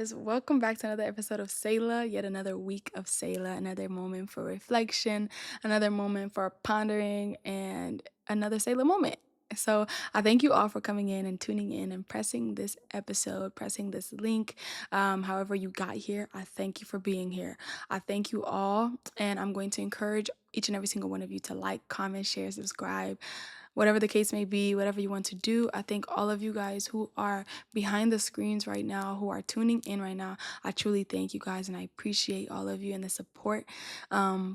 guys. Welcome back to another episode of Selah, yet another week of Selah, another moment for reflection, another moment for pondering, and another Selah moment. So, I thank you all for coming in and tuning in and pressing this episode, pressing this link. However, you got here, I thank you for being here. I thank you all, and I'm going to encourage each and every single one of you to like, comment, share, subscribe, whatever the case may be, whatever you want to do. I thank all of you guys who are behind the screens right now, who are tuning in right now. I truly thank you guys, and I appreciate all of you and the support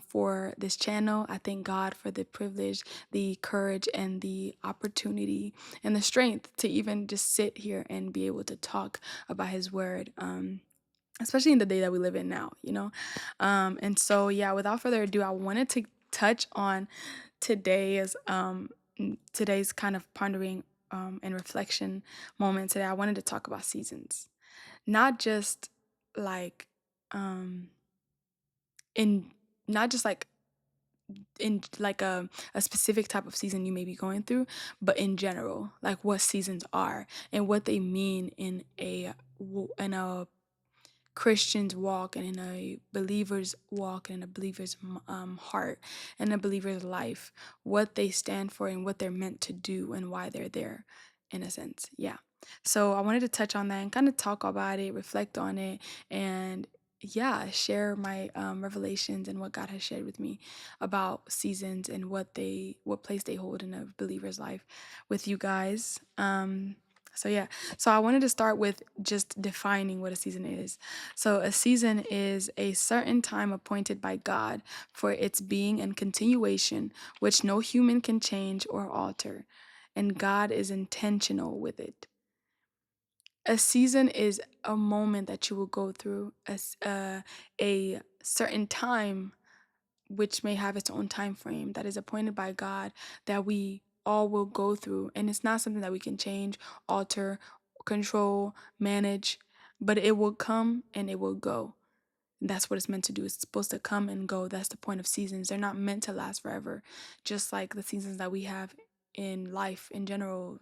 for this channel. I thank God for the privilege, the courage, and the opportunity and the strength to even just sit here and be able to talk about His word. Especially in the day that we live in now. And so, yeah, without further ado, I wanted to touch on today's today's kind of pondering and reflection moment today. I wanted to talk about seasons, not just like in not just like in like a specific type of season you may be going through, but in general, like what seasons are and what they mean in a Christian's walk and in a believer's walk and in a believer's heart and a believer's life, what they stand for and what they're meant to do and why they're there, in a sense. Yeah. So I wanted to touch on that and kind of talk about it, reflect on it, and yeah, share my revelations and what God has shared with me about seasons and what place they hold in a believer's life with you guys. So yeah, so I wanted to start with just defining what a season is. So a season is a certain time appointed by God for its being and continuation, which no human can change or alter, and God is intentional with it. A season is a moment that you will go through a certain time, which may have its own time frame that is appointed by God, that we all will go through. And it's not something that we can change, alter, control, manage, but it will come and it will go. That's what it's meant to do. It's supposed to come and go. That's the point of seasons. They're not meant to last forever, just like the seasons that we have in life in general,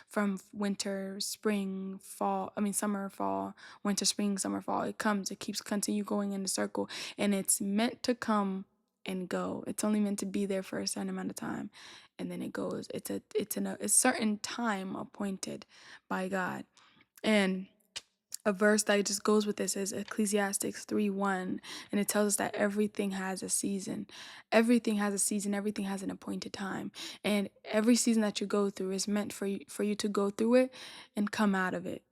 from winter, spring, fall, summer, fall, winter, spring, summer, fall. It comes, it keeps continue going in a circle, and it's meant to come and go. It's only meant to be there for a certain amount of time, and then it goes. It's a certain time appointed by God. And a verse that just goes with this is Ecclesiastes 3:1, and it tells us that everything has a season. Everything has a season, everything has an appointed time. And every season that you go through is meant for you to go through it and come out of it.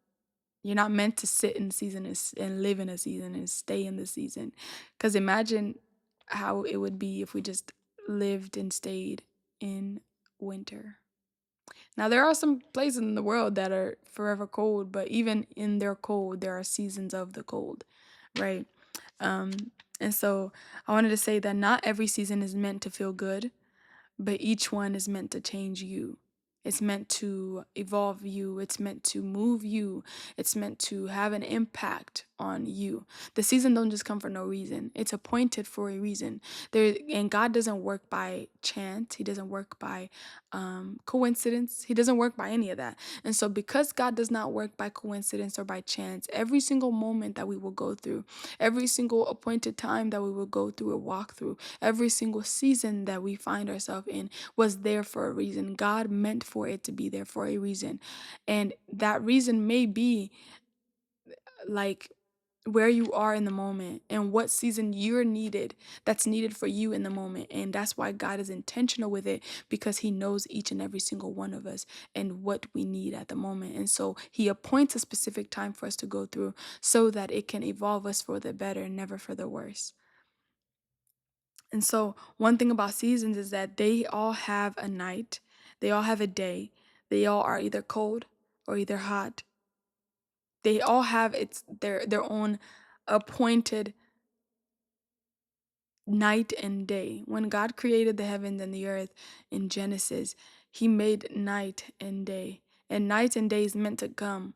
You're not meant to sit in the season and live in a season and stay in the season. Because imagine how it would be if we just lived and stayed in winter. Now, there are some places in the world that are forever cold, but even in their cold, there are seasons of the cold, right? And so I wanted to say that not every season is meant to feel good, but each one is meant to change you. It's meant to evolve you. It's meant to move you. It's meant to have an impact on you. The season don't just come for no reason. It's appointed for a reason. And God doesn't work by chance. He doesn't work by coincidence. He doesn't work by any of that. And so because God does not work by coincidence or by chance, every single moment that we will go through, every single appointed time that we will go through or walk through, every single season that we find ourselves in was there for a reason. God meant for it to be there for a reason. And that reason may be like where you are in the moment and what season that's needed for you in the moment. And that's why God is intentional with it, because he knows each and every single one of us and what we need at the moment. And so he appoints a specific time for us to go through so that it can evolve us for the better and never for the worse. And so one thing about seasons is that they all have a night, they all have a day, they all are either cold or either hot. They all have their own appointed night and day. When God created the heavens and the earth in Genesis, he made night and day. And night and day is meant to come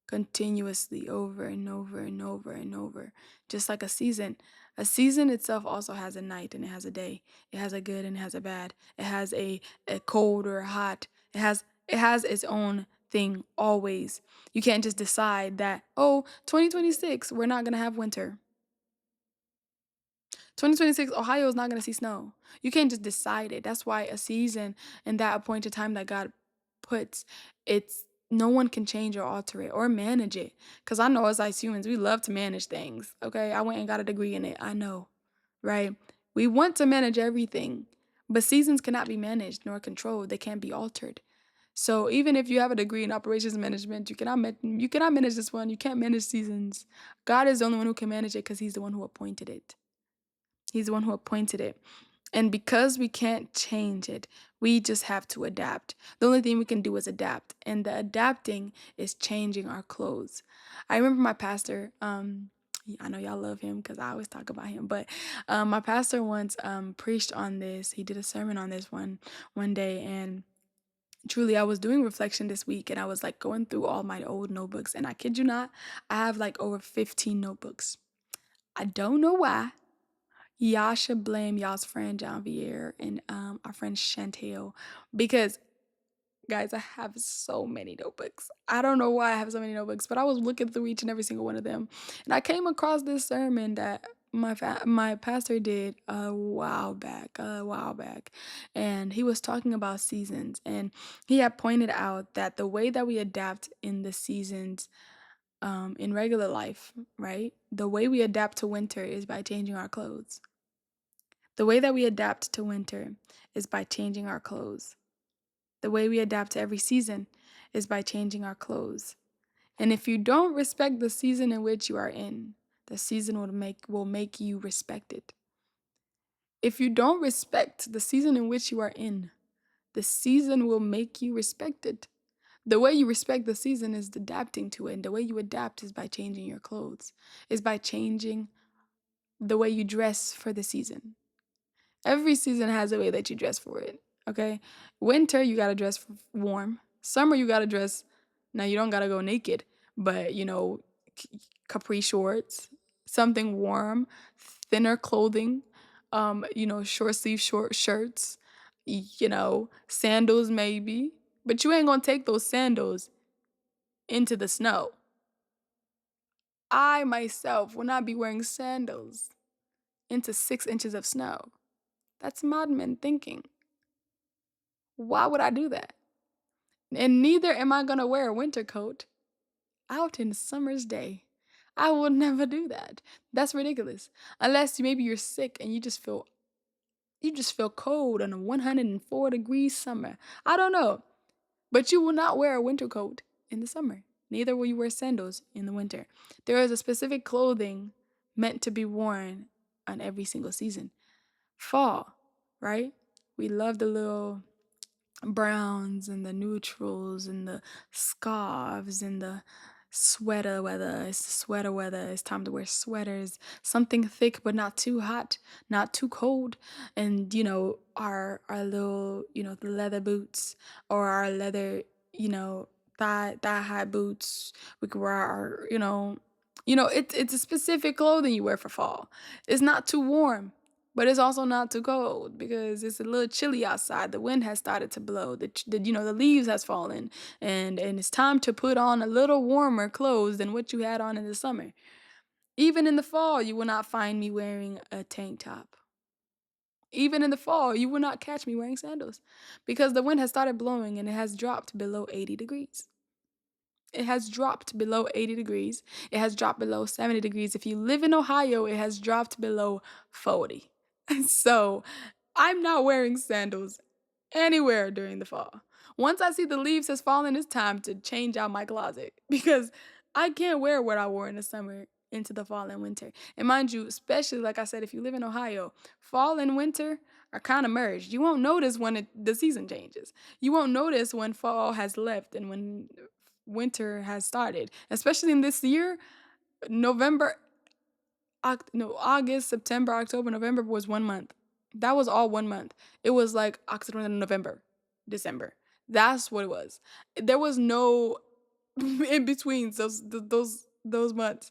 continuously over and over and over and over, just like a season. A season itself also has a night and it has a day. It has a good and it has a bad. It has a cold or a hot. It has its own thing always. You can't just decide that, oh, 2026, we're not going to have winter. 2026, Ohio is not going to see snow. You can't just decide it. That's why a season and that appointed time that God puts, it's no one can change or alter it or manage it. Because I know us as humans, we love to manage things. Okay. I went and got a degree in it. I know. Right. We want to manage everything, but seasons cannot be managed nor controlled. They can't be altered. So even if you have a degree in operations management, you cannot manage this one. You can't manage seasons. God is the only one who can manage it because He's the one who appointed it. He's the one who appointed it. And because we can't change it, we just have to adapt. The only thing we can do is adapt. And the adapting is changing our clothes. I remember my pastor, I know y'all love him because I always talk about him, but my pastor once preached on this. He did a sermon on this one day, and truly I was doing reflection this week, and I was like going through all my old notebooks, and I kid you not, I have like over 15 notebooks. I don't know why. Y'all should blame y'all's friend Janvier and our friend Chantel because guys, I have so many notebooks. I don't know why I have so many notebooks, but I was looking through each and every single one of them, and I came across this sermon that my pastor did a while back, and he was talking about seasons, and he had pointed out that the way that we adapt in the seasons in regular life, right? The way we adapt to winter is by changing our clothes. The way that we adapt to winter is by changing our clothes. The way we adapt to every season is by changing our clothes. And if you don't respect the season in which you are in, the season will make you respect it. If you don't respect the season in which you are in, the season will make you respect it. The way you respect the season is adapting to it, and the way you adapt is by changing your clothes, is by changing the way you dress for the season. Every season has a way that you dress for it. Okay. Winter, you gotta dress warm. Summer, you gotta dress. Now you don't gotta go naked, but capri shorts, something warm, thinner clothing, short sleeve short shirts, sandals maybe. But you ain't gonna take those sandals into the snow. I myself will not be wearing sandals into 6 inches of snow. That's madman thinking. Why would I do that? And neither am I going to wear a winter coat out in summer's day. I will never do that. That's ridiculous. Unless maybe you're sick and you just feel cold on a 104-degree summer. I don't know. But you will not wear a winter coat in the summer. Neither will you wear sandals in the winter. There is a specific clothing meant to be worn on every single season. Fall, right? We love the little browns and the neutrals and the scarves and the sweater weather. It's sweater weather. It's time to wear sweaters. Something thick but not too hot, not too cold. And our little, the leather boots or our leather, thigh high boots. We could wear our, it's a specific clothing you wear for fall. It's not too warm. But it's also not too cold because it's a little chilly outside. The wind has started to blow. The leaves has fallen, and it's time to put on a little warmer clothes than what you had on in the summer. Even in the fall, you will not find me wearing a tank top. Even in the fall, you will not catch me wearing sandals because the wind has started blowing and it has dropped below 80 degrees. It has dropped below 80 degrees. It has dropped below 70 degrees. If you live in Ohio, it has dropped below 40. So I'm not wearing sandals anywhere during the fall. Once I see the leaves has fallen, it's time to change out my closet because I can't wear what I wore in the summer into the fall and winter. And mind you, especially like I said, if you live in Ohio, fall and winter are kind of merged. You won't notice when the season changes. You won't notice when fall has left and when winter has started. Especially in this year, November, no, August, September, October, November was 1 month. That was all 1 month. It was like October, November, December. That's what it was. There was no in between those months.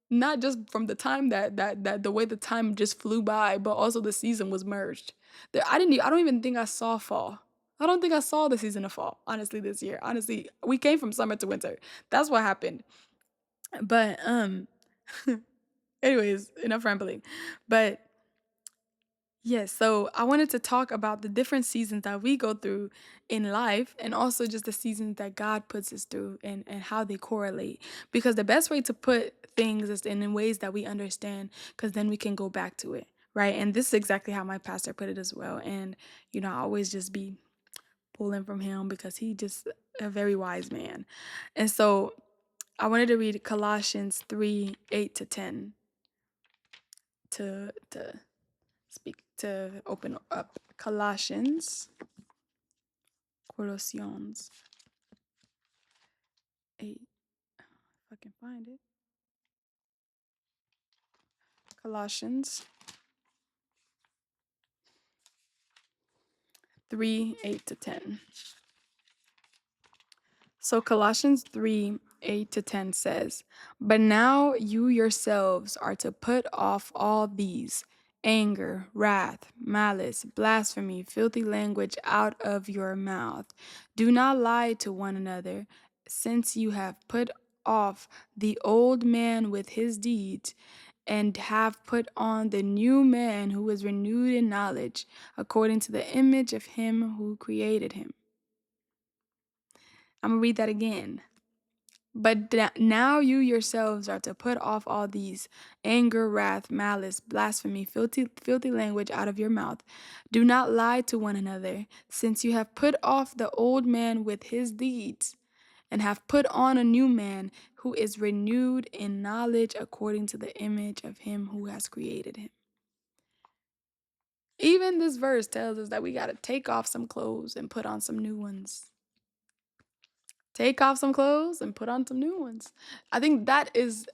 Not just from the time that the way the time just flew by, but also the season was merged. I don't even think I saw fall. I don't think I saw the season of fall, honestly, this year. Honestly, we came from summer to winter. That's what happened. But anyways, enough rambling. But yes, so I wanted to talk about the different seasons that we go through in life and also just the seasons that God puts us through and how they correlate. Because the best way to put things is in ways that we understand, because then we can go back to it, right? And this is exactly how my pastor put it as well. And, I always just be pulling from him because he just a very wise man. And so I wanted to read Colossians 3:8 to 10 to speak to open up Colossians 8, if I can find it. Colossians 3:8 to 10. So Colossians 3:8 to 10 says, "But now you yourselves are to put off all these: anger, wrath, malice, blasphemy, filthy language out of your mouth. Do not lie to one another, since you have put off the old man with his deeds, and have put on the new man, who is renewed in knowledge, according to the image of him who created him." I'm going to read that again. "But now you yourselves are to put off all these: anger, wrath, malice, blasphemy, filthy language out of your mouth. Do not lie to one another, since you have put off the old man with his deeds, and have put on a new man, who is renewed in knowledge, according to the image of him who has created him." Even this verse tells us that we got to take off some clothes and put on some new ones. Take off some clothes and put on some new ones. I think that is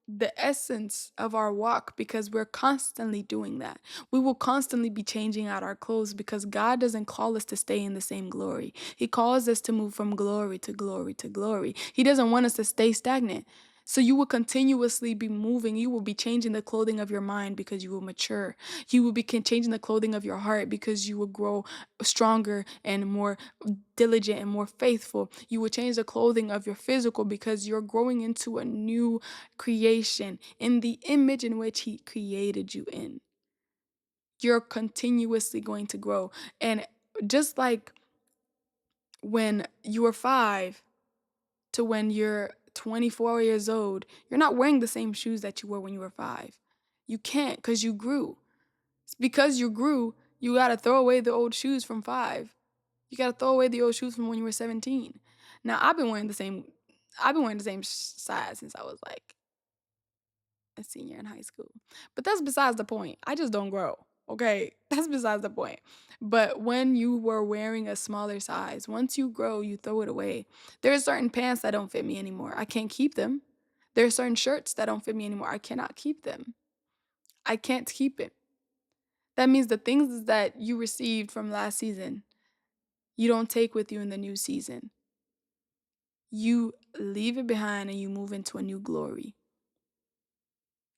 the essence of our walk, because we're constantly doing that. We will constantly be changing out our clothes, because God doesn't call us to stay in the same glory. He calls us to move from glory to glory to glory. He doesn't want us to stay stagnant. So you will continuously be moving. You will be changing the clothing of your mind because you will mature. You will be changing the clothing of your heart because you will grow stronger and more diligent and more faithful. You will change the clothing of your physical because you're growing into a new creation in the image in which He created you in. You're continuously going to grow. And just like when you were 5 to when you're 24 years old, you're not wearing the same shoes that you were when you were 5. You can't, because you grew. It's because you grew, you got to throw away the old shoes from 5. You got to throw away the old shoes from when you were 17. Now, I've been wearing the same size since I was like a senior in high school. But that's besides the point. I just don't grow. Okay, that's besides the point. But when you were wearing a smaller size, once you grow, you throw it away. There are certain pants that don't fit me anymore. I can't keep them. There are certain shirts that don't fit me anymore. I cannot keep them. I can't keep it. That means the things that you received from last season, you don't take with you in the new season. You leave it behind and you move into a new glory.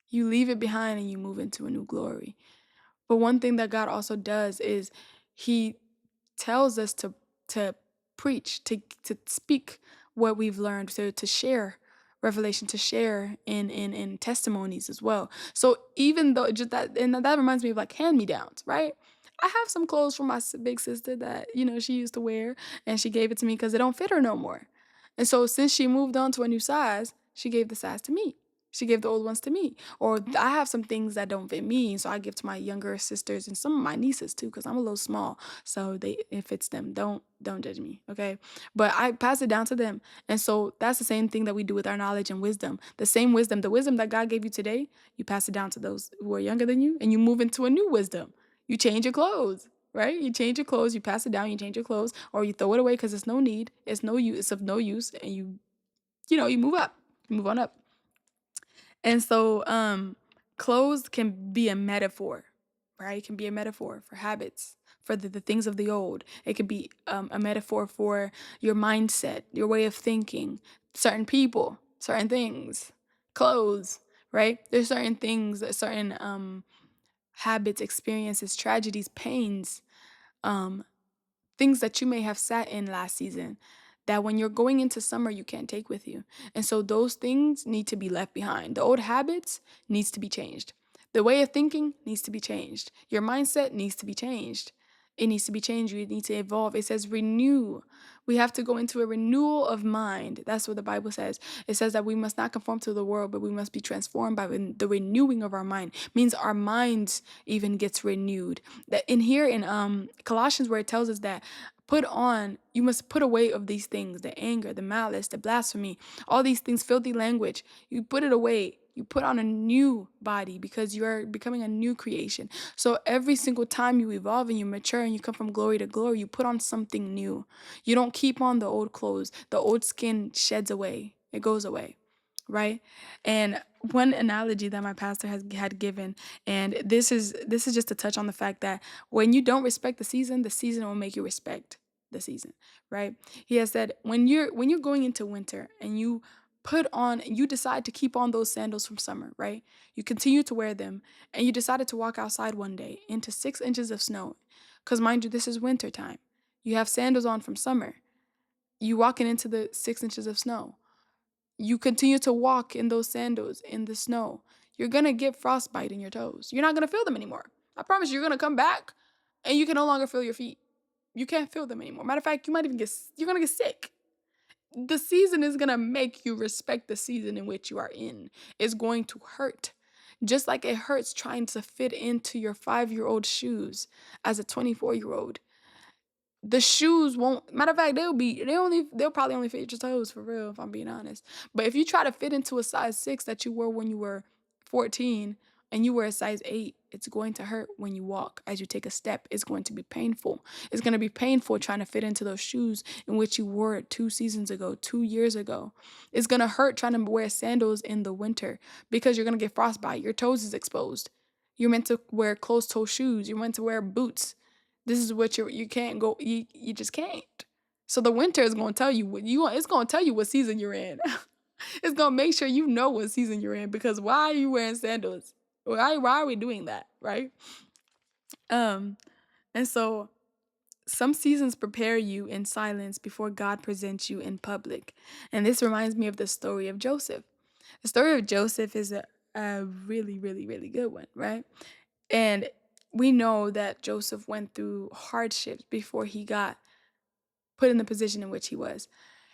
You leave it behind and you move into a new glory. But one thing that God also does is He tells us to preach, to speak what we've learned, to share revelation, to share in testimonies as well. So even though just that, and that reminds me of like hand-me-downs, right? I have some clothes from my big sister that, she used to wear, and she gave it to me because it don't fit her no more. And so since she moved on to a new size, she gave the size to me. She gave the old ones to me. Or I have some things that don't fit me, so I give to my younger sisters and some of my nieces too, because I'm a little small. So it fits them. Don't judge me, okay? But I pass it down to them. And so that's the same thing that we do with our knowledge and wisdom. The same wisdom, the wisdom that God gave you today, you pass it down to those who are younger than you, and you move into a new wisdom. You change your clothes, right? You change your clothes, you pass it down, you change your clothes, or you throw it away because it's no need, it's no use, it's of no use, and you move up, you move on up. And so clothes can be a metaphor, right? It can be a metaphor for habits, for the things of the old. It could be a metaphor for your mindset, your way of thinking, certain people, certain things, clothes, right? There's certain things, certain habits, experiences, tragedies, pains, um, things that you may have sat in last season that when you're going into summer you can't take with you. And so those things need to be left behind. The old habits needs to be changed. The way of thinking needs to be changed. Your mindset needs to be changed. It needs to be changed. You need to evolve. It says renew. We have to go into a renewal of mind. That's what the Bible says. It says that we must not conform to the world, but we must be transformed by the renewing of our mind. Means our minds even gets renewed. That in here in Colossians, where it tells us that you must put away of these things, the anger, the malice, the blasphemy, all these things, filthy language. You put it away. You put on a new body because you are becoming a new creation. So every single time you evolve and you mature and you come from glory to glory, you put on something new. You don't keep on the old clothes. The old skin sheds away. It goes away, right? And one analogy that my pastor had given, and this is just to touch on the fact that when you don't respect the season will make you respect the season, right? He has said when you're going into winter and you decide to keep on those sandals from summer, right? You continue to wear them and you decided to walk outside one day into 6 inches of snow. Because mind you, this is winter time. You have sandals on from summer. You walking into the 6 inches of snow. You continue to walk in those sandals in the snow. You're gonna get frostbite in your toes. You're not gonna feel them anymore. I promise you're gonna come back and you can no longer feel your feet. You can't feel them anymore. Matter of fact, you're gonna get sick. The season is gonna make you respect the season in which you are in. It's going to hurt. Just like it hurts trying to fit into your 5-year-old shoes as a 24-year-old. The shoes won't, matter of fact, they'll probably only fit your toes for real, if I'm being honest. But if you try to fit into a size 6 that you wore when you were 14 and you wear a size 8, it's going to hurt when you walk. As you take a step, it's going to be painful. It's going to be painful trying to fit into those shoes in which you wore it 2 seasons ago, 2 years ago. It's going to hurt trying to wear sandals in the winter because you're going to get frostbite. Your toes is exposed. You're meant to wear closed toe shoes. You're meant to wear boots. This is what you can't go, you just can't. So the winter is going to tell you it's going to tell you what season you're in. It's going to make sure you know what season you're in, because why are you wearing sandals? Why are we doing that, right? Um and so some seasons prepare you in silence before God presents you in public. And this reminds me of the story of Joseph. The story of Joseph is a really, really, really good one, right? And we know that Joseph went through hardships before he got put in the position in which he was.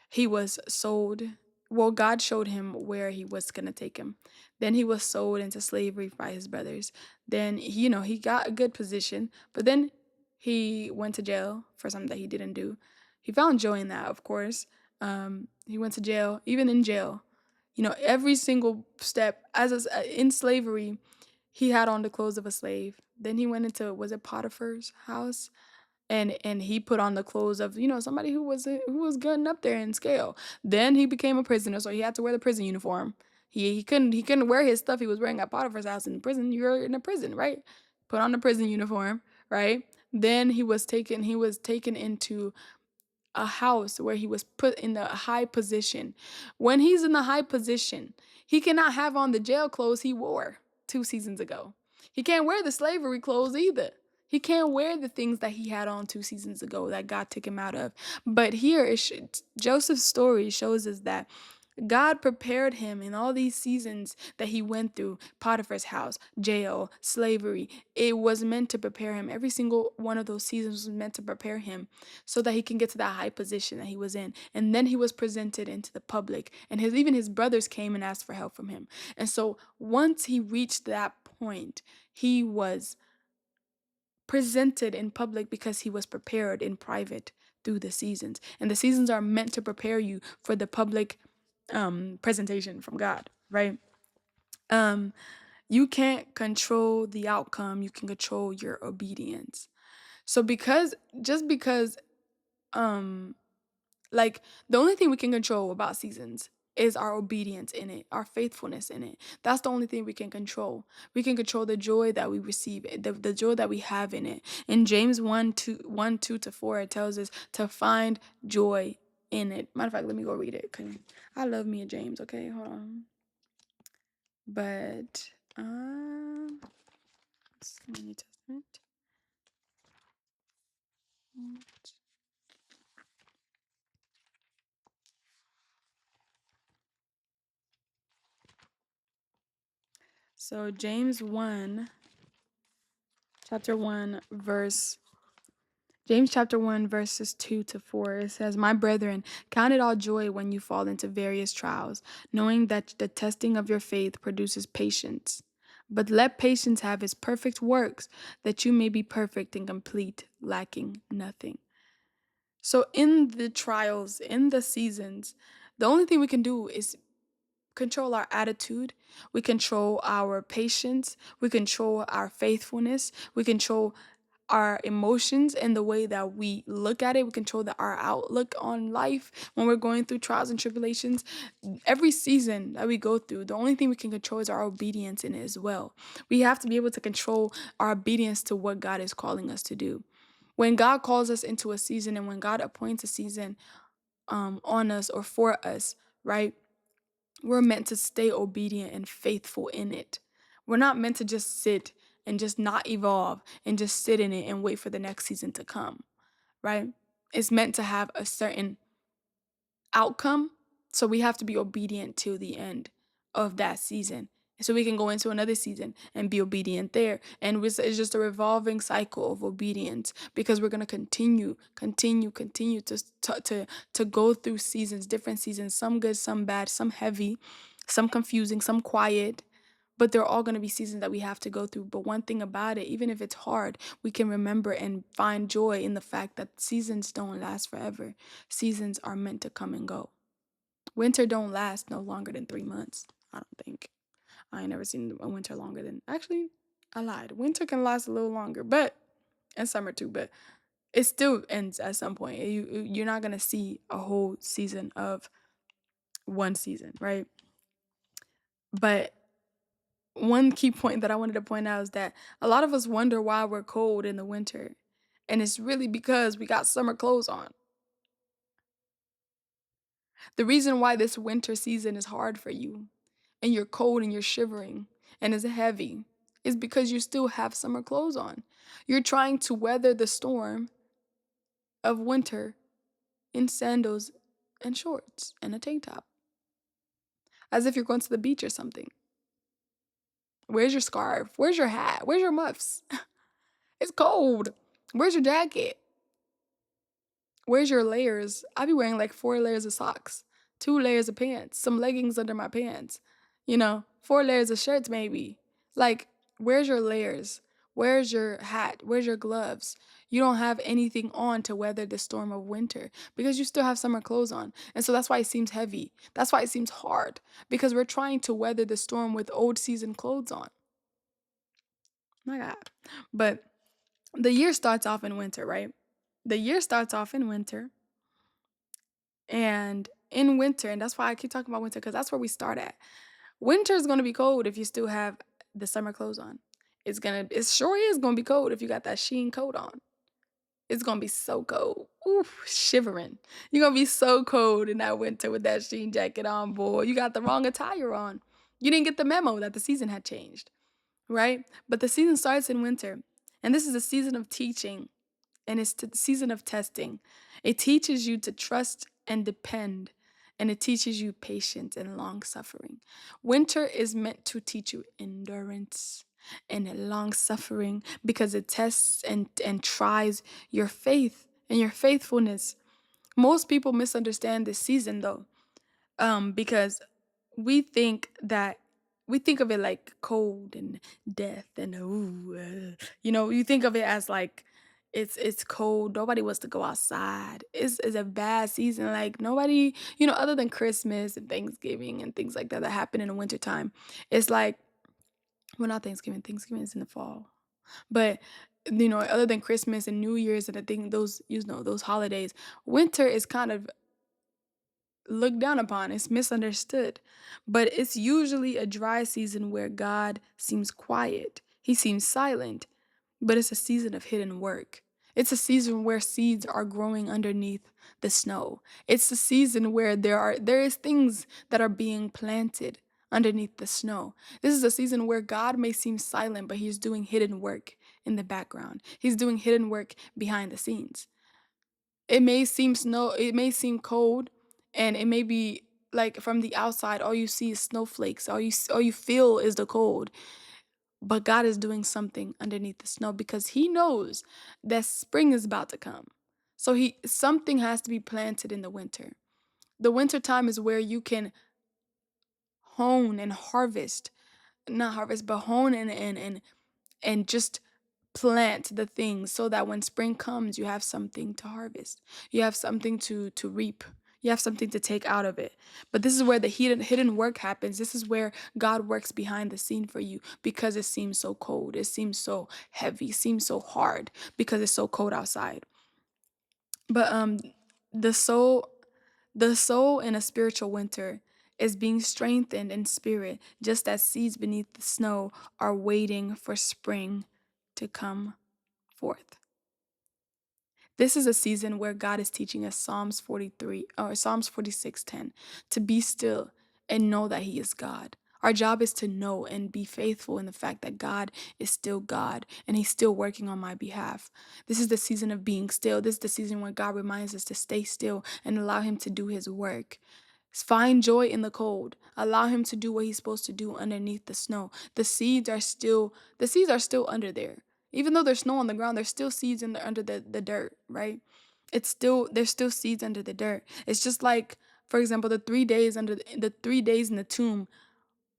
He was sold. Well, God showed him where he was going to take him. Then he was sold into slavery by his brothers. Then, he got a good position, but then he went to jail for something that he didn't do. He found joy in that, of course. He went to jail, even in jail. Every single step in slavery, he had on the clothes of a slave. Then he went into, was it Potiphar's house? And he put on the clothes of somebody who was good up there in scale. Then he became a prisoner, so he had to wear the prison uniform. He couldn't wear his stuff he was wearing at Potiphar's house in prison. You're in a prison, right? Put on the prison uniform, right? Then he was taken into a house where he was put in the high position. When he's in the high position, he cannot have on the jail clothes he wore 2 seasons ago. He can't wear the slavery clothes either. He can't wear the things that he had on 2 seasons ago that God took him out of. But here, Joseph's story shows us that God prepared him in all these seasons that he went through: Potiphar's house, jail, slavery. It was meant to prepare him. Every single one of those seasons was meant to prepare him so that he can get to that high position that he was in. And then he was presented into the public, and even his brothers came and asked for help from him. And so once he reached that point, he was presented in public because he was prepared in private through the seasons. And the seasons are meant to prepare you for the public presentation from God, right? Um, you can't control the outcome, you can control your obedience. So just because um like, the only thing we can control about seasons is our obedience in it, our faithfulness in it. That's the only thing we can control. We can control the joy that we receive, the joy that we have in it. In James 1:2-4, it tells us to find joy in it. Matter of fact, let me go read it, because I love me a James, okay? Hold on. But, New Testament. So James 1, chapter 1, James chapter 1, verses 2 to 4, it says, My brethren, count it all joy when you fall into various trials, knowing that the testing of your faith produces patience. But let patience have its perfect works, that you may be perfect and complete, lacking nothing. So in the trials, in the seasons, the only thing we can do is control our attitude, we control our patience, we control our faithfulness, we control our emotions and the way that we look at it. We control our outlook on life when we're going through trials and tribulations. Every season that we go through, the only thing we can control is our obedience in it as well. We have to be able to control our obedience to what God is calling us to do. When God calls us into a season and when God appoints a season on us or for us, right? We're meant to stay obedient and faithful in it. We're not meant to just sit and just not evolve and just sit in it and wait for the next season to come, right? It's meant to have a certain outcome. So we have to be obedient to the end of that season. So we can go into another season and be obedient there. And it's just a revolving cycle of obedience because we're going to continue to go through seasons, different seasons, some good, some bad, some heavy, some confusing, some quiet. But they're all going to be seasons that we have to go through. But one thing about it, even if it's hard, we can remember and find joy in the fact that seasons don't last forever. Seasons are meant to come and go. Winter don't last no longer than 3 months, I don't think. I ain't never seen a winter longer than, actually, I lied. Winter can last a little longer, and summer too, but it still ends at some point. You're not going to see a whole season of one season, right? But one key point that I wanted to point out is that a lot of us wonder why we're cold in the winter. And it's really because we got summer clothes on. The reason why this winter season is hard for you and you're cold and you're shivering and it's heavy is because you still have summer clothes on. You're trying to weather the storm of winter in sandals and shorts and a tank top, as if you're going to the beach or something. Where's your scarf? Where's your hat? Where's your muffs? It's cold. Where's your jacket? Where's your layers? I be wearing like 4 layers of socks, 2 layers of pants, some leggings under my pants, 4 layers of shirts maybe. Like, where's your layers? Where's your hat? Where's your gloves? You don't have anything on to weather the storm of winter because you still have summer clothes on. And so that's why it seems heavy. That's why it seems hard because we're trying to weather the storm with old season clothes on. My God. But the year starts off in winter, right? The year starts off in winter. And in winter, and that's why I keep talking about winter because that's where we start at. Winter is going to be cold if you still have the summer clothes on. It sure is going to be cold if you got that sheen coat on. It's going to be so cold. Oof, shivering. You're going to be so cold in that winter with that sheen jacket on, boy. You got the wrong attire on. You didn't get the memo that the season had changed, right? But the season starts in winter. And this is a season of teaching and it's the season of testing. It teaches you to trust and depend, and it teaches you patience and long suffering. Winter is meant to teach you endurance and long suffering because it tests and tries your faith and your faithfulness. Most people misunderstand this season though, because we think that we think of it like cold and death and you think of it as like it's cold. Nobody wants to go outside. It's a bad season. Like nobody, other than Christmas and Thanksgiving and things like that that happen in the wintertime. It's like, well, not Thanksgiving. Thanksgiving is in the fall. But other than Christmas and New Year's and those holidays, winter is kind of looked down upon, it's misunderstood. But it's usually a dry season where God seems quiet, He seems silent, but it's a season of hidden work. It's a season where seeds are growing underneath the snow. It's a season where there is things that are being planted underneath the snow. This is a season where God may seem silent, but He's doing hidden work in the background. He's doing hidden work behind the scenes. It may seem cold and it may be like from the outside, all you see is snowflakes. All you feel is the cold. But God is doing something underneath the snow because he knows that spring is about to come. So he something has to be planted in the winter. The winter time is where you can hone and harvest, not harvest, but hone and just plant the things so that when spring comes, you have something to harvest. You have something to reap. You have something to take out of it. But this is where the hidden work happens. This is where God works behind the scene for you because it seems so cold. It seems so heavy, seems so hard because it's so cold outside. But the soul the soul in a spiritual winter is being strengthened in spirit, just as seeds beneath the snow are waiting for spring to come forth. This is a season where God is teaching us Psalms 43 or Psalms 46:10 to be still and know that he is God. Our job is to know and be faithful in the fact that God is still God and he's still working on my behalf. This is the season of being still. This is the season where God reminds us to stay still and allow him to do his work. Find joy in the cold. Allow him to do what he's supposed to do underneath the snow. The seeds are still under there. Even though there's snow on the ground, there's still seeds in the under the dirt, right? There's still seeds under the dirt. It's just like, for example, the 3 days in the tomb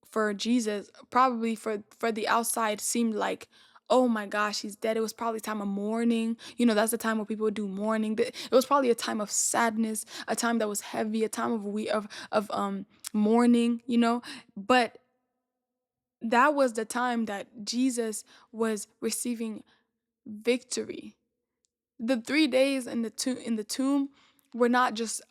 for Jesus, probably for the outside seemed like, oh my gosh, he's dead. It was probably time of mourning. That's the time where people would do mourning. It was probably a time of sadness, a time that was heavy, a time of mourning. But that was the time that Jesus was receiving victory. The 3 days in the tomb were not just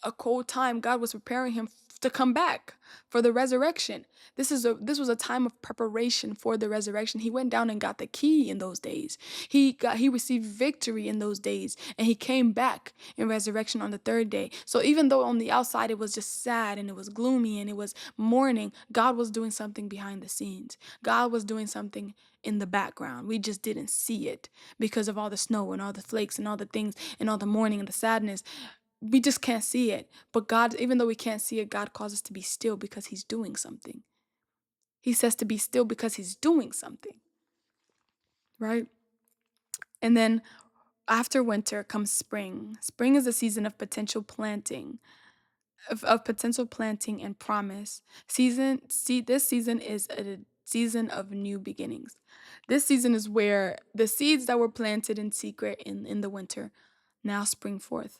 a cold time. God was preparing him to come back for the resurrection. This was a time of preparation for the resurrection. He went down and got the key in those days. He received victory in those days, and he came back in resurrection on the third day. So even though on the outside it was just sad and it was gloomy and it was mourning, God was doing something behind the scenes. God was doing something in the background. We just didn't see it because of all the snow and all the flakes and all the things and all the mourning and the sadness. We just can't see it. But God, even though we can't see it, God calls us to be still because he's doing something. He says to be still because he's doing something, right? And then after winter comes spring. Spring is a season of potential planting, of potential planting and promise. This season is a season of new beginnings. This season is where the seeds that were planted in secret in the winter now spring forth.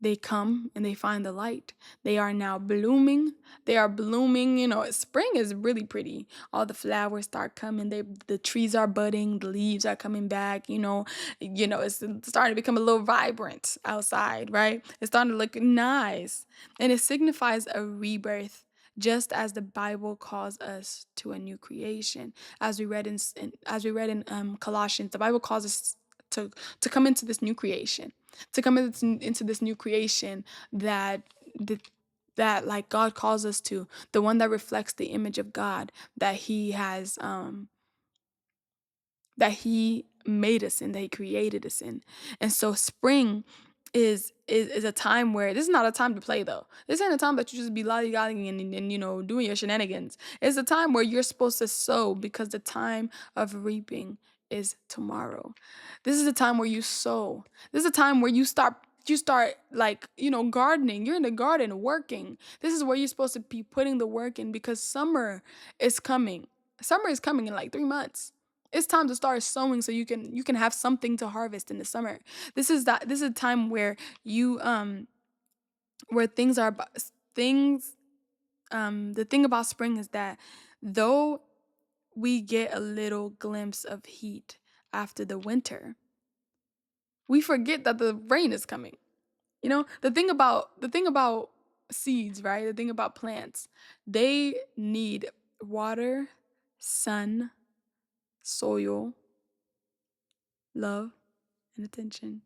They come and they find the light. They are now blooming. They are blooming. Spring is really pretty. All the flowers start coming. The trees are budding. The leaves are coming back. It's starting to become a little vibrant outside, right? It's starting to look nice. And it signifies a rebirth, just as the Bible calls us to a new creation. As we read in Colossians, the Bible calls us to come into this new creation, into this new creation that that like God calls us to, the one that reflects the image of God that he made us in, that he created us in. And so spring is a time where this is not a time to play though. This ain't a time that you just be lollygolling and doing your shenanigans. It's a time where you're supposed to sow because the time of reaping is tomorrow. This is a time where you sow. This is a time where you start like, gardening. You're in the garden working. This is where you're supposed to be putting the work in because summer is coming. Summer is coming in like 3 months. It's time to start sowing so you can have something to harvest in the summer. This is a time where where things are things the thing about spring is that though we get a little glimpse of heat after the winter, we forget that the rain is coming. The thing about seeds, right? The thing about plants, they need water, sun, soil, love, and attention.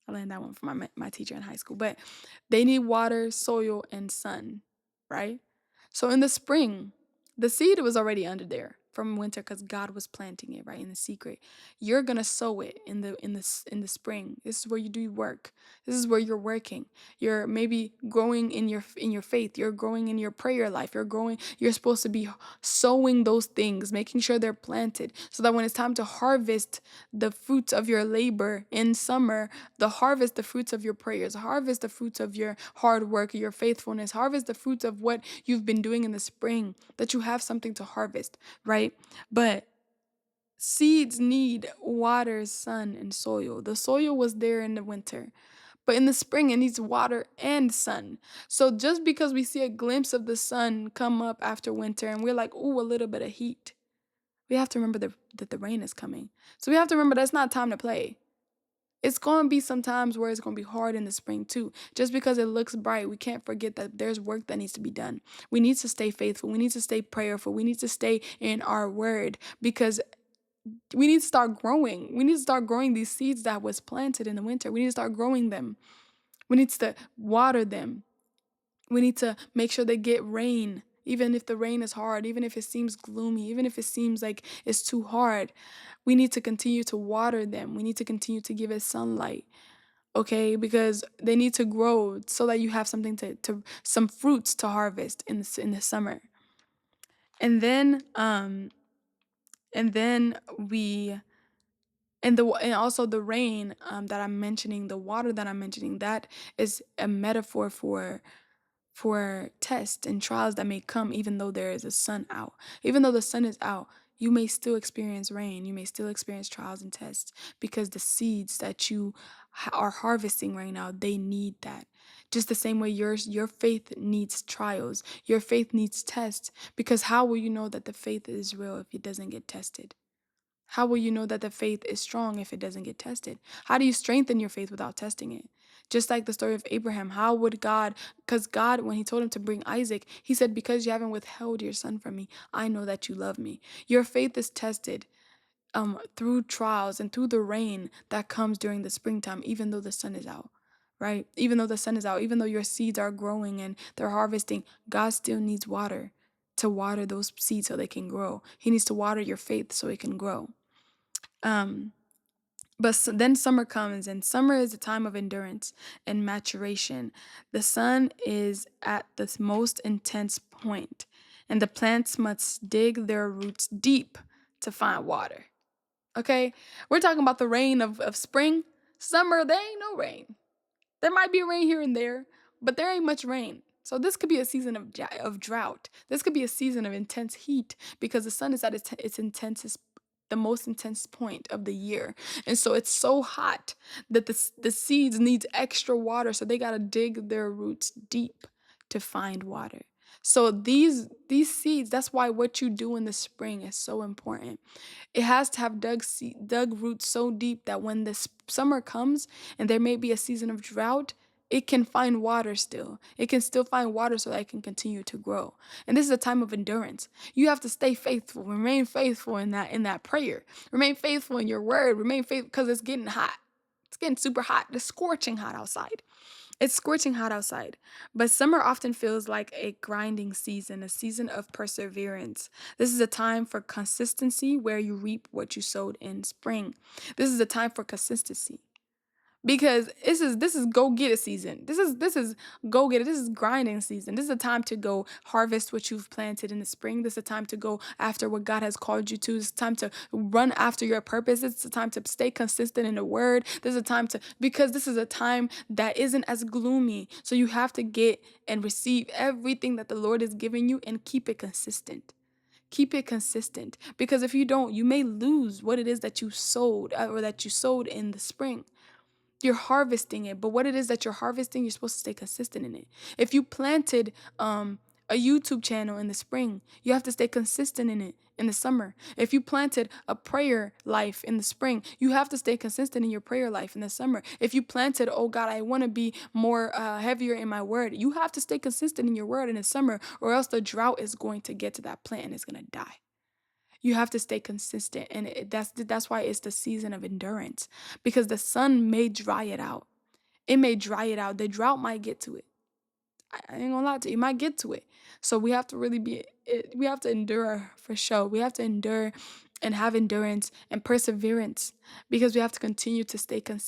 I learned that one from my teacher in high school. But they need water, soil, and sun, right? So in the spring, the seed was already under there. from winter because God was planting it right in the secret. You're gonna sow it in the spring. This is where you do work. This is where you're working. You're maybe growing in your faith. You're growing in your prayer life. You're growing. You're supposed to be sowing those things, making sure they're planted, so that when it's time to harvest the fruits of your labor in summer, harvest the fruits of your prayers, harvest the fruits of your hard work, your faithfulness, harvest the fruits of what you've been doing in the spring, that you have something to harvest, right? But seeds need water, sun, and soil. The soil was there in the winter, but in the spring it needs water and sun. So just because we see a glimpse of the sun come up after winter and we're like, ooh, a little bit of heat, we have to remember that the rain is coming. So we have to remember that's not time to play. It's going to be some times where it's going to be hard in the spring too. Just because it looks bright, we can't forget that there's work that needs to be done. We need to stay faithful. We need to stay prayerful. We need to stay in our word, because we need to start growing. We need to start growing these seeds that was planted in the winter. We need to start growing them. We need to water them. We need to make sure they get rain. Even if the rain is hard, even if it seems gloomy, even if it seems like it's too hard, we need to continue to water them. We need to continue to give it sunlight, okay? Because they need to grow so that you have something to some fruits to harvest in the summer. And then and then we and also the rain that I'm mentioning, the water that I'm mentioning, that is a metaphor for tests and trials that may come, even though there is a sun out. Even though the sun is out, you may still experience rain. You may still experience trials and tests, because the seeds that you are harvesting right now, they need that. Just the same way your faith needs trials, your faith needs tests, because how will you know that the faith is real if it doesn't get tested? How will you know that the faith is strong if it doesn't get tested? How do you strengthen your faith without testing it? Just like the story of Abraham, how would God, because God, when he told him to bring Isaac, he said, because you haven't withheld your son from me, I know that you love me. Your faith is tested through trials and through the rain that comes during the springtime, even though the sun is out, right? Even though the sun is out, even though your seeds are growing and they're harvesting, God still needs water to water those seeds so they can grow. He needs to water your faith so it can grow. Um, then summer comes, and summer is a time of endurance and maturation. The sun is at the most intense point, and the plants must dig their roots deep to find water. Okay? We're talking about the rain of spring. Summer, there ain't no rain. There might be rain here and there, but there ain't much rain. So this could be a season of drought. This could be a season of intense heat, because the sun is at its intensest, the most intense point of the year. And so it's so hot that the seeds needs extra water, so they got to dig their roots deep to find water. So these seeds, that's why what you do in the spring is so important. It has to have dug roots so deep that when the summer comes and there may be a season of drought, it can find water still. It can still find water so that it can continue to grow. And this is a time of endurance. You have to stay faithful, remain faithful in that prayer. Remain faithful in your word. Remain faithful, because it's getting hot. It's getting super hot. It's scorching hot outside. It's scorching hot outside, but summer often feels like a grinding season, a season of perseverance. This is a time for consistency, where you reap what you sowed in spring. This is a time for consistency, because this is go get it season. This is go get it. This is grinding season. This is a time to go harvest what you've planted in the spring. This is a time to go after what God has called you to. This is a time to run after your purpose. This is a time to stay consistent in the word. This is a time to, because this is a time that isn't as gloomy. So you have to get and receive everything that the Lord is giving you and keep it consistent. Keep it consistent, because if you don't, you may lose what it is that you sowed, or that you sowed in the spring. You're harvesting it, but what it is that you're harvesting, you're supposed to stay consistent in it. If you planted a YouTube channel in the spring, you have to stay consistent in it in the summer. If you planted a prayer life in the spring, you have to stay consistent in your prayer life in the summer. If you planted, oh God, I want to be more heavier in my word, you have to stay consistent in your word in the summer, or else the drought is going to get to that plant and it's going to die. You have to stay consistent, and that's why it's the season of endurance, because the sun may dry it out. It may dry it out. The drought might get to it. I ain't gonna lie to you, you might get to it. So we have to really we have to endure for sure. We have to endure and have endurance and perseverance because we have to continue to stay on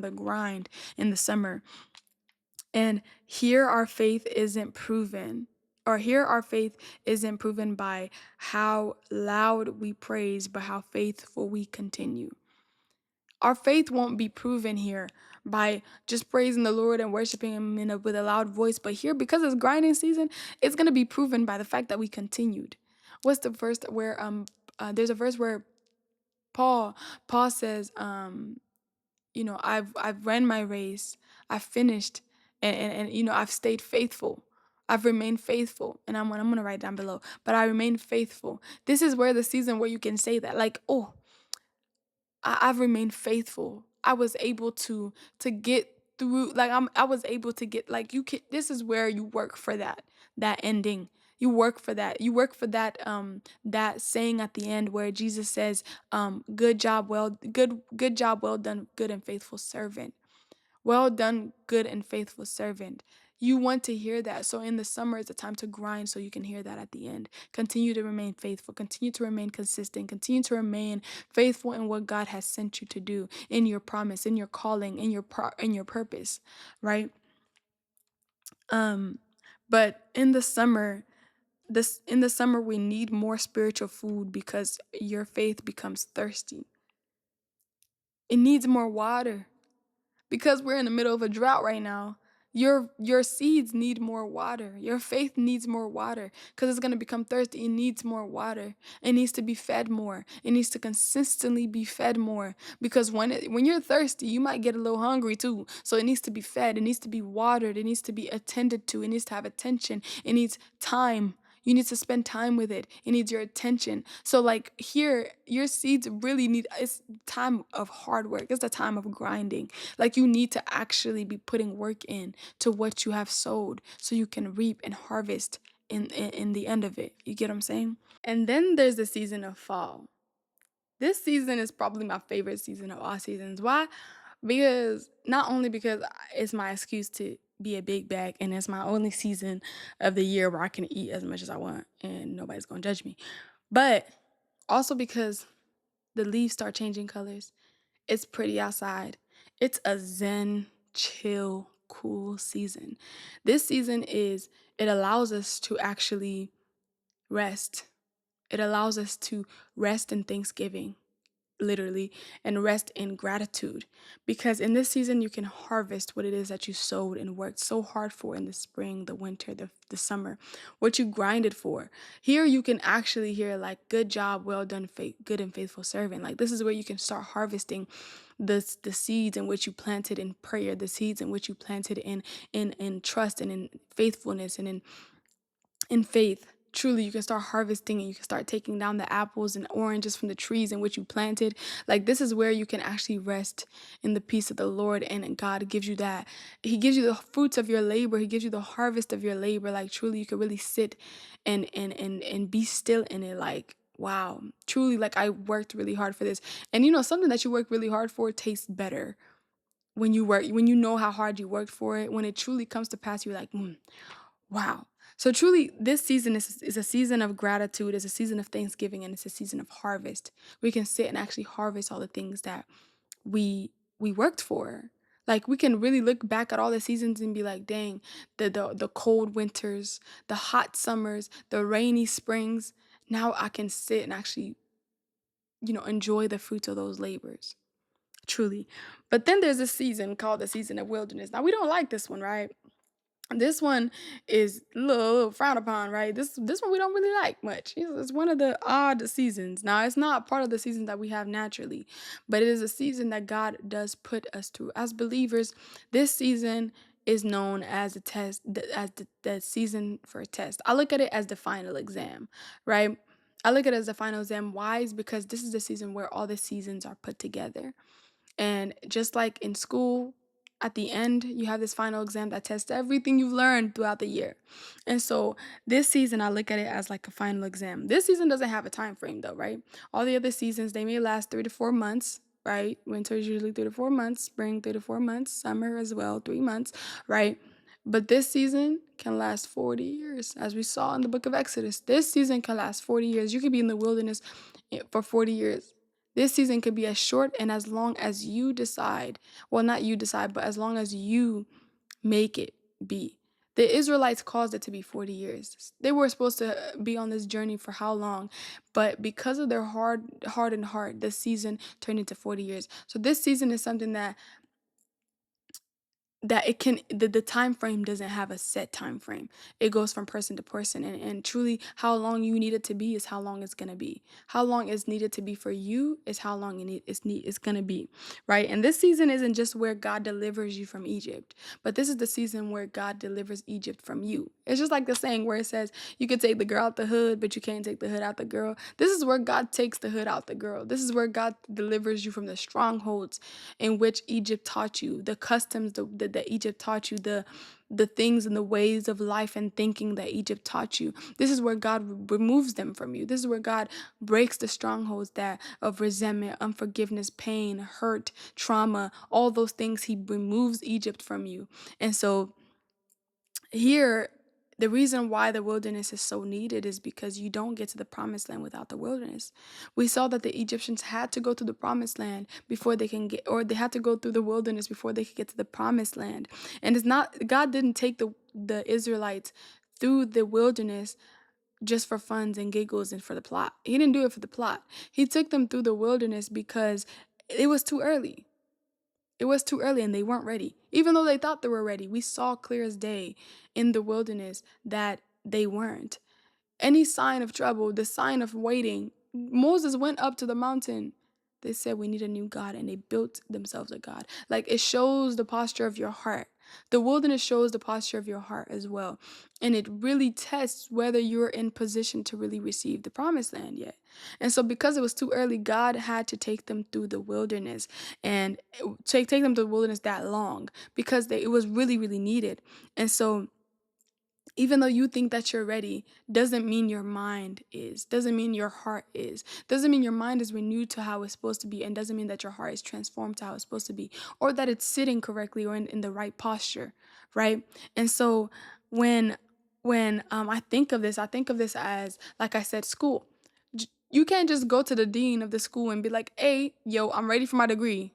the grind in the summer. And here our faith isn't proven, or here our faith isn't proven by how loud we praise, but how faithful we continue. Our faith won't be proven here by just praising the Lord and worshiping Him with a loud voice. But here, because it's grinding season, it's gonna be proven by the fact that we continued. What's the verse where there's a verse where Paul Paul says, I've ran my race, I've finished, and I've stayed faithful. I've remained faithful, and I'm gonna write down below. But I remain faithful. This is where the season where you can say that, like, oh, I've remained faithful. I was able to get through. Like I was able to get like you can. This is where you work for that ending. You work for that. You work for that saying at the end where Jesus says, good job, well done, good and faithful servant. Well done, good and faithful servant. You want to hear that. So in the summer, it's a time to grind so you can hear that at the end. Continue to remain faithful. Continue to remain consistent. Continue to remain faithful in what God has sent you to do, in your promise, in your calling, in your purpose, right? Um, but in the summer we need more spiritual food because your faith becomes thirsty. It needs more water. Because we're in the middle of a drought right now, your seeds need more water. Your faith needs more water because it's going to become thirsty. It needs more water. It needs to be fed more. It needs to consistently be fed more because when you're thirsty, you might get a little hungry too. So it needs to be fed. It needs to be watered. It needs to be attended to. It needs to have attention. It needs time. You need to spend time with it. It needs your attention. So like here, your seeds really need, it's time of hard work. It's the time of grinding. Like you need to actually be putting work in to what you have sowed so you can reap and harvest in the end of it. You get what I'm saying? And then there's the season of fall. This season is probably my favorite season of all seasons. Why? Because not only because it's my excuse to be a big bag and it's my only season of the year where I can eat as much as I want and nobody's going to judge me, but also because the leaves start changing colors. It's pretty outside. It's a zen, chill, cool season. This season it allows us to actually rest. It allows us to rest in Thanksgiving, literally, and rest in gratitude. Because in this season, you can harvest what it is that you sowed and worked so hard for in the spring, the winter, the summer, what you grinded for. Here, you can actually hear, like, good job, well done, good and faithful servant. Like, this is where you can start harvesting the seeds in which you planted in prayer, the seeds in which you planted in trust and in faithfulness and in faith. Truly, you can start harvesting and you can start taking down the apples and oranges from the trees in which you planted. Like, this is where you can actually rest in the peace of the Lord, and God gives you that. He gives you the fruits of your labor. He gives you the harvest of your labor. Like, truly, you can really sit and be still in it. Like, wow, truly, like, I worked really hard for this. And something that you work really hard for tastes better when you know how hard you worked for it. When it truly comes to pass, you're like, wow. So truly, this season is a season of gratitude, it's a season of thanksgiving, and it's a season of harvest. We can sit and actually harvest all the things that we worked for. Like, we can really look back at all the seasons and be like, dang, the cold winters, the hot summers, the rainy springs. Now I can sit and actually, enjoy the fruits of those labors. Truly. But then there's a season called the season of wilderness. Now we don't like this one, right? This one is a little frowned upon, right? This one we don't really like much. It's one of the odd seasons. Now, it's not part of the season that we have naturally, but it is a season that God does put us through. As believers, this season is known as a test, as the season for a test. I look at it as the final exam, right? I look at it as the final exam. Why? Is because this is the season where all the seasons are put together. And just like in school, at the end, you have this final exam that tests everything you've learned throughout the year. And so this season, I look at it as like a final exam. This season doesn't have a time frame though, right? All the other seasons, they may last 3 to 4 months. right? Winter is usually 3 to 4 months, spring 3 to 4 months, summer as well, 3 months, right? But this season can last 40 years, as we saw in the book of Exodus. This season can last 40 years. You could be in the wilderness for 40 years. This season could be as short and as long as you decide. Well, not you decide, but as long as you make it be. The Israelites caused it to be 40 years. They were supposed to be on this journey for how long? But because of their hardened heart, this season turned into 40 years. So this season is something that it can the time frame doesn't have a set time frame. It goes from person to person, and truly how long you need it to be is how long it's going to be. How long is needed to be for you is how long it's going to be, right? And this season isn't just where God delivers you from Egypt, but this is the season where God delivers Egypt from you. It's just like the saying where it says you could take the girl out the hood, but you can't take the hood out the girl. This is where God takes the hood out the girl. This is where God delivers you from the strongholds in which Egypt taught you, the customs that Egypt taught you, the things and the ways of life and thinking that Egypt taught you. This is where God removes them from you. This is where God breaks the strongholds that of resentment, unforgiveness, pain, hurt, trauma, all those things. He removes Egypt from you. And so here, the reason why the wilderness is so needed is because you don't get to the promised land without the wilderness. We saw that the Egyptians had to go to the promised land before they can get, or they had to go through the wilderness before they could get to the promised land. And it's not, God didn't take the Israelites through the wilderness just for funs and giggles and for the plot. He didn't do it for the plot. He took them through the wilderness because it was too early. It was too early and they weren't ready. Even though they thought they were ready, we saw clear as day in the wilderness that they weren't. Any sign of trouble, the sign of waiting, Moses went up to the mountain. They said, we need a new God, and they built themselves a God. Like, it shows the posture of your heart. The wilderness shows the posture of your heart as well. And it really tests whether you're in position to really receive the promised land yet. And so because it was too early, God had to take them through the wilderness and take them to the wilderness that long because it was really, really needed. And so even though you think that you're ready, doesn't mean your mind is, doesn't mean your heart is, doesn't mean your mind is renewed to how it's supposed to be, and doesn't mean that your heart is transformed to how it's supposed to be, or that it's sitting correctly or in the right posture, right? And so when I think of this, as, like I said, school. You can't just go to the dean of the school and be like, hey, yo, I'm ready for my degree.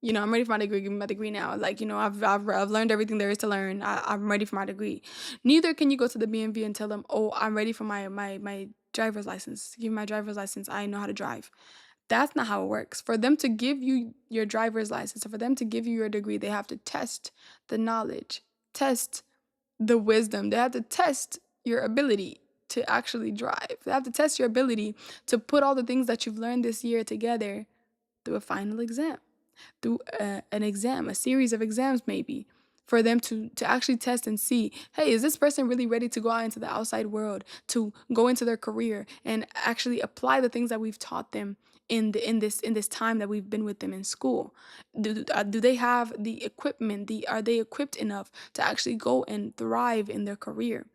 I'm ready for my degree. Give me my degree now. Like, I've learned everything there is to learn. I'm ready for my degree. Neither can you go to the BMV and tell them, oh, I'm ready for my driver's license. Give me my driver's license. I know how to drive. That's not how it works. For them to give you your driver's license, or for them to give you your degree, they have to test the knowledge, test the wisdom. They have to test your ability to actually drive. They have to test your ability to put all the things that you've learned this year together through a final exam, through an exam, a series of exams maybe, for them to actually test and see, hey, is this person really ready to go out into the outside world, to go into their career and actually apply the things that we've taught them in this time that we've been with them in school? Do they have the equipment? Are they equipped enough to actually go and thrive in their career?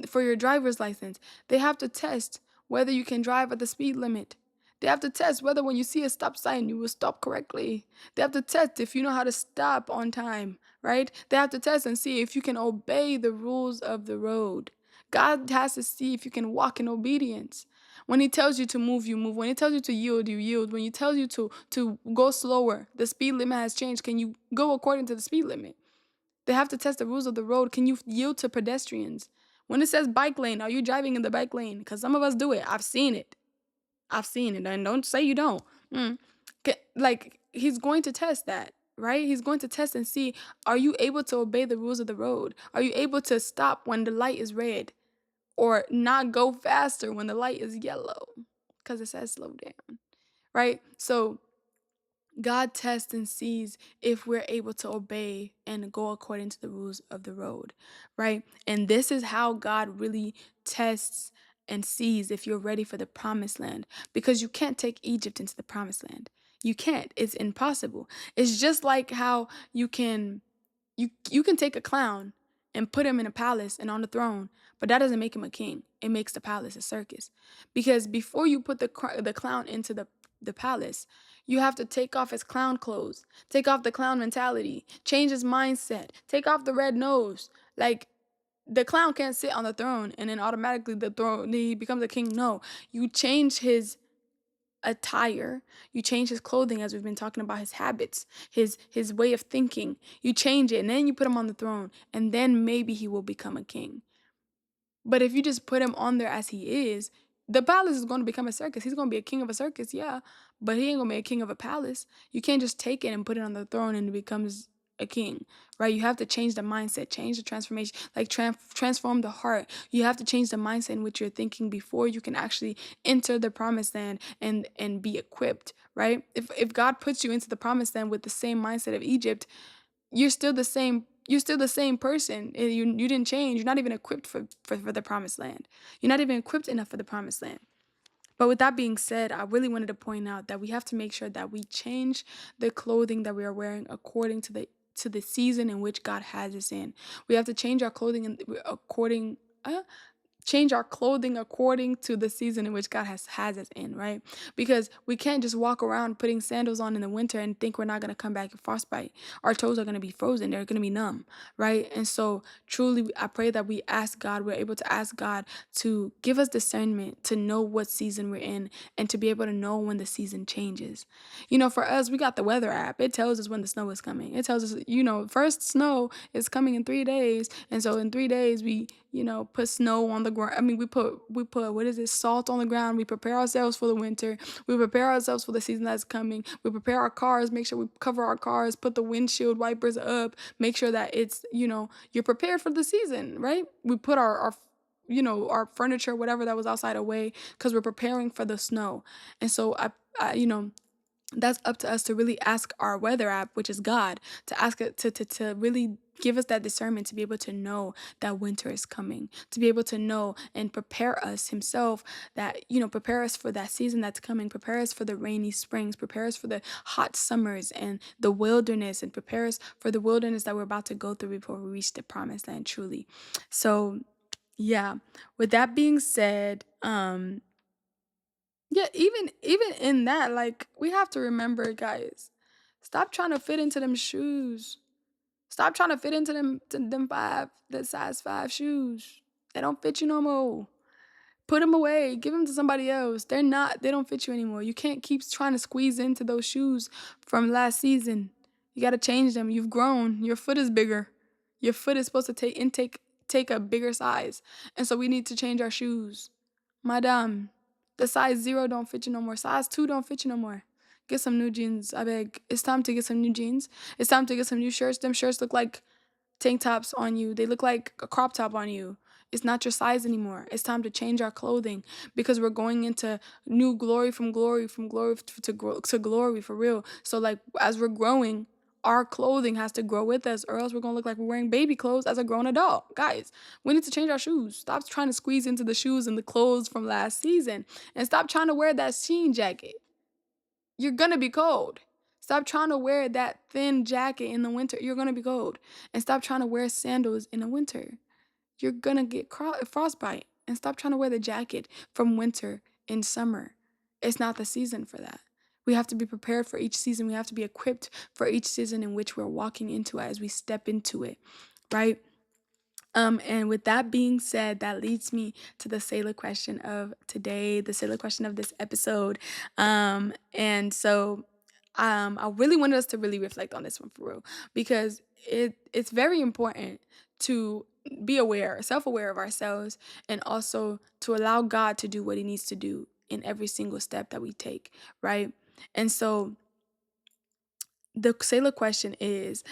For your driver's license, they have to test whether you can drive at the speed limit. They have to test whether when you see a stop sign, you will stop correctly. They have to test if you know how to stop on time, right? They have to test and see if you can obey the rules of the road. God has to see if you can walk in obedience. When he tells you to move, you move. When he tells you to yield, you yield. When he tells you to go slower, the speed limit has changed. Can you go according to the speed limit? They have to test the rules of the road. Can you yield to pedestrians? When it says bike lane, are you driving in the bike lane? Because some of us do it. I've seen it. And don't say you don't. Like, he's going to test that, right? He's going to test and see, are you able to obey the rules of the road? Are you able to stop when the light is red? Or not go faster when the light is yellow? Because it says slow down, right? So God tests and sees if we're able to obey and go according to the rules of the road, right? And this is how God really tests and sees if you're ready for the promised land, because you can't take Egypt into the promised land. You can't. It's impossible. It's just like how you can take a clown and put him in a palace and on the throne, but that doesn't make him a king. It makes the palace a circus. Because before you put the clown into the palace. You have to take off his clown clothes, take off the clown mentality, change his mindset, take off the red nose. Like, the clown can't sit on the throne and then automatically the throne he becomes a king. No, you change his attire, you change his clothing, as we've been talking about, his habits, his way of thinking. You change it and then you put him on the throne, and then maybe he will become a king. But if you just put him on there as he is, the palace is going to become a circus. He's going to be a king of a circus, yeah, but he ain't going to be a king of a palace. You can't just take it and put it on the throne and it becomes a king, right? You have to change the mindset, change the transformation, like transform the heart. You have to change the mindset in which you're thinking before you can actually enter the promised land and be equipped, right? If God puts you into the promised land with the same mindset of Egypt, you're still the same person. You didn't change. You're not even equipped for the promised land. You're not even equipped enough for the promised land. But with that being said, I really wanted to point out that we have to make sure that we change the clothing that we are wearing according to the season in which God has us in. We have to change our clothing change our clothing according to the season in which God has us in, right? Because we can't just walk around putting sandals on in the winter and think we're not going to come back with frostbite. Our toes are going to be frozen. They're going to be numb, right? And so truly, I pray that we're able to ask God to give us discernment to know what season we're in and to be able to know when the season changes. For us, we got the weather app. It tells us when the snow is coming. It tells us, first snow is coming in 3 days. And so in 3 days, we put snow on the ground. I mean, we put what is it, salt on the ground. We prepare ourselves for the winter. We prepare ourselves for the season that's coming. We prepare our cars, make sure we cover our cars, put the windshield wipers up, make sure that it's, you're prepared for the season, right? We put our furniture, whatever that was outside, away because we're preparing for the snow. And so I that's up to us to really ask our weather app, which is God, to ask it to really give us that discernment to be able to know that winter is coming, to be able to know and prepare us himself, that prepare us for that season that's coming, prepare us for the rainy springs, prepare us for the hot summers and the wilderness, and prepare us for the wilderness that we're about to go through before we reach the promised land, truly. So yeah, with that being said, yeah, even in that, like, we have to remember, guys, stop trying to fit into them shoes. Stop trying to fit into the size 5 shoes. They don't fit you no more. Put them away. Give them to somebody else. They don't fit you anymore. You can't keep trying to squeeze into those shoes from last season. You got to change them. You've grown. Your foot is bigger. Your foot is supposed to take a bigger size. And so we need to change our shoes. Madam, the size 0 don't fit you no more. Size 2 don't fit you no more. Get some new jeans. I beg. It's time to get some new jeans. It's time to get some new shirts. Them shirts look like tank tops on you. They look like a crop top on you. It's not your size anymore. It's time to change our clothing because we're going into new glory from glory to glory, for real. So, like, as we're growing, our clothing has to grow with us, or else we're gonna look like we're wearing baby clothes as a grown adult. Guys, we need to change our shoes. Stop trying to squeeze into the shoes and the clothes from last season, and stop trying to wear that jean jacket. You're gonna be cold. Stop trying to wear that thin jacket in the winter. You're gonna be cold. And stop trying to wear sandals in the winter. You're gonna get frostbite. And stop trying to wear the jacket from winter in summer. It's not the season for that. We have to be prepared for each season. We have to be equipped for each season in which we're walking into it as we step into it, right? And with that being said, that leads me to the Selah question of today, the Selah question of this episode. And so I really wanted us to really reflect on this one for real, because it's very important to be aware, self-aware of ourselves, and also to allow God to do what he needs to do in every single step that we take, right? And so the Selah question is,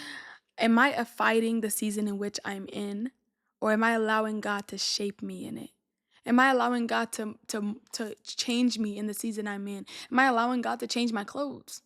am I fighting the season in which I'm in, or am I allowing God to shape me in it? Am I allowing God to change me in the season I'm in? Am I allowing God to change my clothes?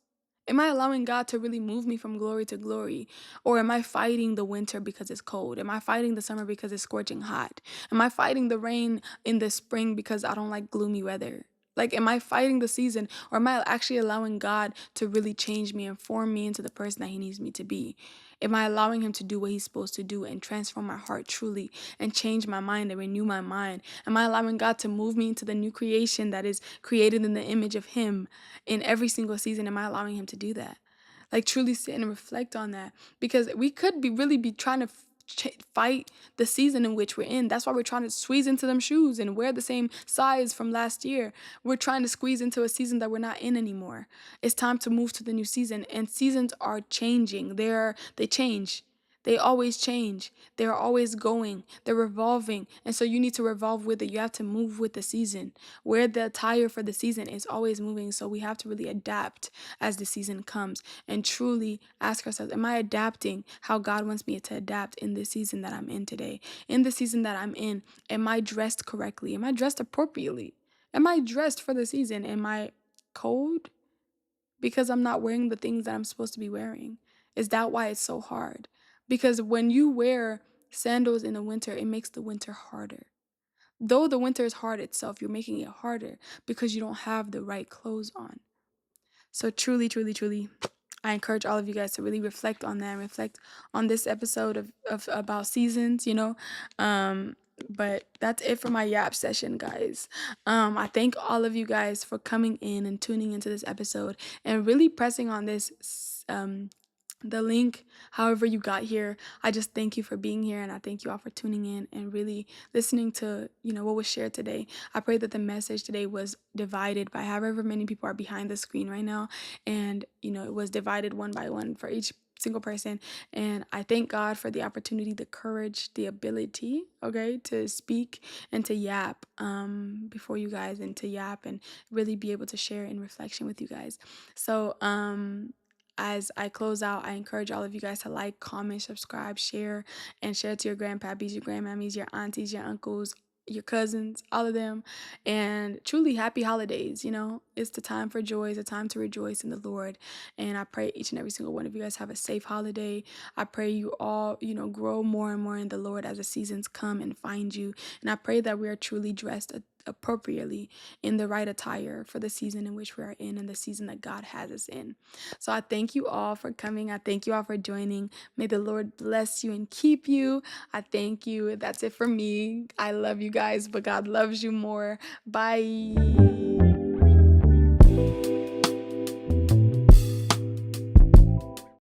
Am I allowing God to really move me from glory to glory? Or am I fighting the winter because it's cold? Am I fighting the summer because it's scorching hot? Am I fighting the rain in the spring because I don't like gloomy weather? Like, am I fighting the season, or am I actually allowing God to really change me and form me into the person that he needs me to be? Am I allowing him to do what he's supposed to do and transform my heart truly and change my mind and renew my mind? Am I allowing God to move me into the new creation that is created in the image of him in every single season? Am I allowing him to do that? Like truly sit and reflect on that, because we could be really be trying to fight the season in which we're in. That's why we're trying to squeeze into them shoes and wear the same size from last year. We're trying to squeeze into a season that we're not in anymore. It's time to move to the new season, and seasons are changing. They change. They always change. They're always going. They're revolving. And so you need to revolve with it. You have to move with the season. Where the attire for the season is always moving. So we have to really adapt as the season comes and truly ask ourselves, am I adapting how God wants me to adapt in this season that I'm in today? In the season that I'm in, am I dressed correctly? Am I dressed appropriately? Am I dressed for the season? Am I cold because I'm not wearing the things that I'm supposed to be wearing? Is that why it's so hard? Because when you wear sandals in the winter, it makes the winter harder. Though the winter is hard itself, you're making it harder because you don't have the right clothes on. So truly, truly, truly, I encourage all of you guys to really reflect on that and reflect on this episode of about seasons, you know. Um, but that's it for my yap session, guys. I thank all of you guys for coming in and tuning into this episode and really pressing on the link, however you got here. I just thank you for being here, and I thank you all for tuning in and really listening to, what was shared today. I pray that the message today was divided by however many people are behind the screen right now, and it was divided one by one for each single person. And I thank God for the opportunity, the courage, the ability, okay, to speak and to yap before you guys, and to yap and really be able to share in reflection with you guys. So as I close out, I encourage all of you guys to like, comment, subscribe, share, and share to your grandpappies, your grandmammies, your aunties, your uncles, your cousins, all of them. And truly happy holidays. It's the time for joy, it's the time to rejoice in the Lord. And I pray each and every single one of you guys have a safe holiday. I pray you all, grow more and more in the Lord as the seasons come and find you. And I pray that we are truly dressed appropriately in the right attire for the season in which we are in and the season that God has us in. So I thank you all for coming. I thank you all for joining. May the Lord bless you and keep you. I thank you. That's it for me. I love you guys, but God loves you more. Bye.